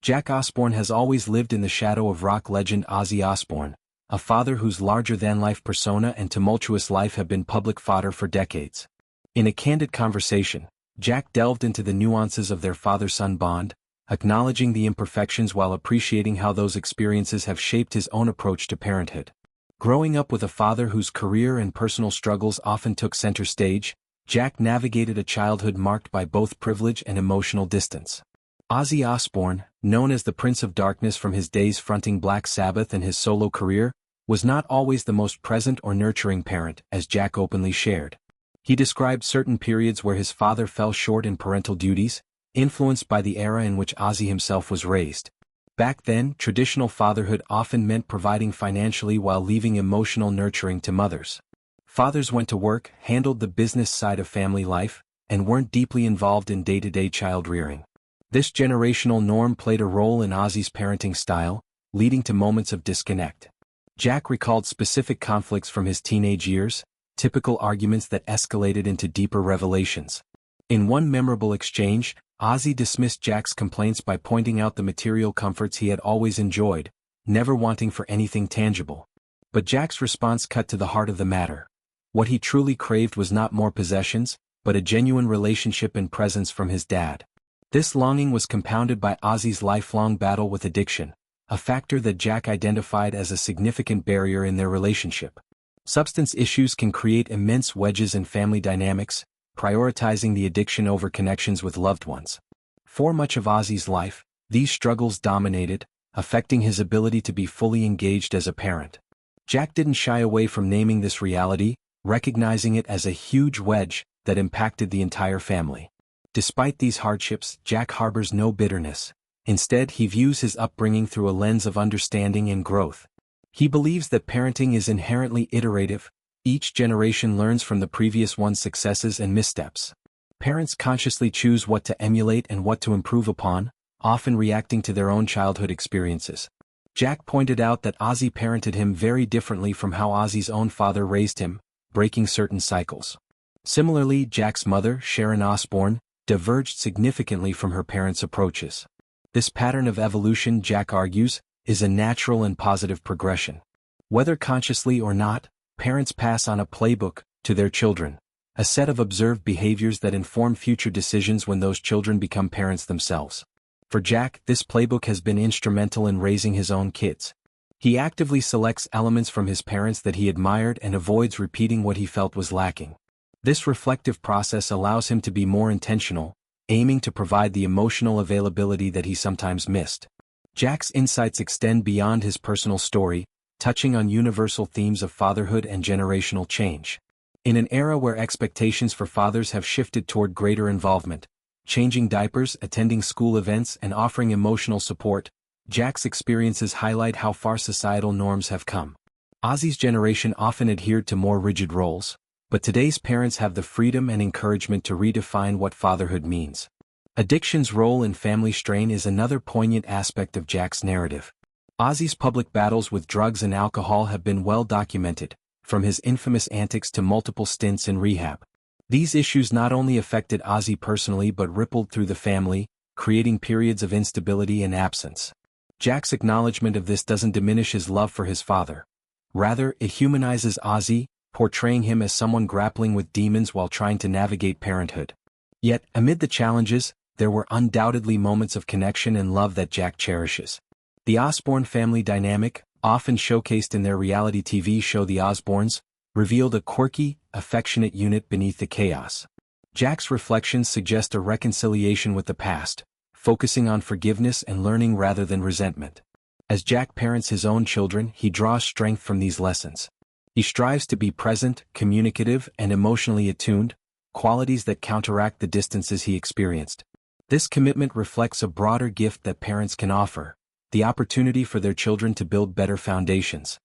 Jack Osbourne has always lived in the shadow of rock legend Ozzy Osbourne, a father whose larger-than-life persona and tumultuous life have been public fodder for decades. In a candid conversation, Jack delved into the nuances of their father-son bond, acknowledging the imperfections while appreciating how those experiences have shaped his own approach to parenthood. Growing up with a father whose career and personal struggles often took center stage, Jack navigated a childhood marked by both privilege and emotional distance. Ozzy Osbourne, known as the Prince of Darkness from his days fronting Black Sabbath and his solo career, was not always the most present or nurturing parent, as Jack openly shared. He described certain periods where his father fell short in parental duties, influenced by the era in which Ozzy himself was raised. Back then, traditional fatherhood often meant providing financially while leaving emotional nurturing to mothers. Fathers went to work, handled the business side of family life, and weren't deeply involved in day-to-day child rearing. This generational norm played a role in Ozzy's parenting style, leading to moments of disconnect. Jack recalled specific conflicts from his teenage years, typical arguments that escalated into deeper revelations. In one memorable exchange, Ozzy dismissed Jack's complaints by pointing out the material comforts he had always enjoyed, never wanting for anything tangible. But Jack's response cut to the heart of the matter. What he truly craved was not more possessions, but a genuine relationship and presence from his dad. This longing was compounded by Ozzy's lifelong battle with addiction, a factor that Jack identified as a significant barrier in their relationship. Substance issues can create immense wedges in family dynamics, prioritizing the addiction over connections with loved ones. For much of Ozzy's life, these struggles dominated, affecting his ability to be fully engaged as a parent. Jack didn't shy away from naming this reality, recognizing it as a huge wedge that impacted the entire family. Despite these hardships, Jack harbors no bitterness. Instead, he views his upbringing through a lens of understanding and growth. He believes that parenting is inherently iterative. Each generation learns from the previous one's successes and missteps. Parents consciously choose what to emulate and what to improve upon, often reacting to their own childhood experiences. Jack pointed out that Ozzy parented him very differently from how Ozzy's own father raised him, breaking certain cycles. Similarly, Jack's mother, Sharon Osbourne, diverged significantly from her parents' approaches. This pattern of evolution, Jack argues, is a natural and positive progression. Whether consciously or not, parents pass on a playbook to their children, a set of observed behaviors that inform future decisions when those children become parents themselves. For Jack, this playbook has been instrumental in raising his own kids. He actively selects elements from his parents that he admired and avoids repeating what he felt was lacking. This reflective process allows him to be more intentional, aiming to provide the emotional availability that he sometimes missed. Jack's insights extend beyond his personal story, touching on universal themes of fatherhood and generational change. In an era where expectations for fathers have shifted toward greater involvement, changing diapers, attending school events, and offering emotional support, Jack's experiences highlight how far societal norms have come. Ozzy's generation often adhered to more rigid roles, but today's parents have the freedom and encouragement to redefine what fatherhood means. Addiction's role in family strain is another poignant aspect of Jack's narrative. Ozzy's public battles with drugs and alcohol have been well documented, from his infamous antics to multiple stints in rehab. These issues not only affected Ozzy personally but rippled through the family, creating periods of instability and absence. Jack's acknowledgement of this doesn't diminish his love for his father. Rather, it humanizes Ozzy, portraying him as someone grappling with demons while trying to navigate parenthood. Yet, amid the challenges, there were undoubtedly moments of connection and love that Jack cherishes. The Osbourne family dynamic, often showcased in their reality TV show The Osbournes, revealed a quirky, affectionate unit beneath the chaos. Jack's reflections suggest a reconciliation with the past, focusing on forgiveness and learning rather than resentment. As Jack parents his own children, he draws strength from these lessons. He strives to be present, communicative, and emotionally attuned, qualities that counteract the distances he experienced. This commitment reflects a broader gift that parents can offer: the opportunity for their children to build better foundations.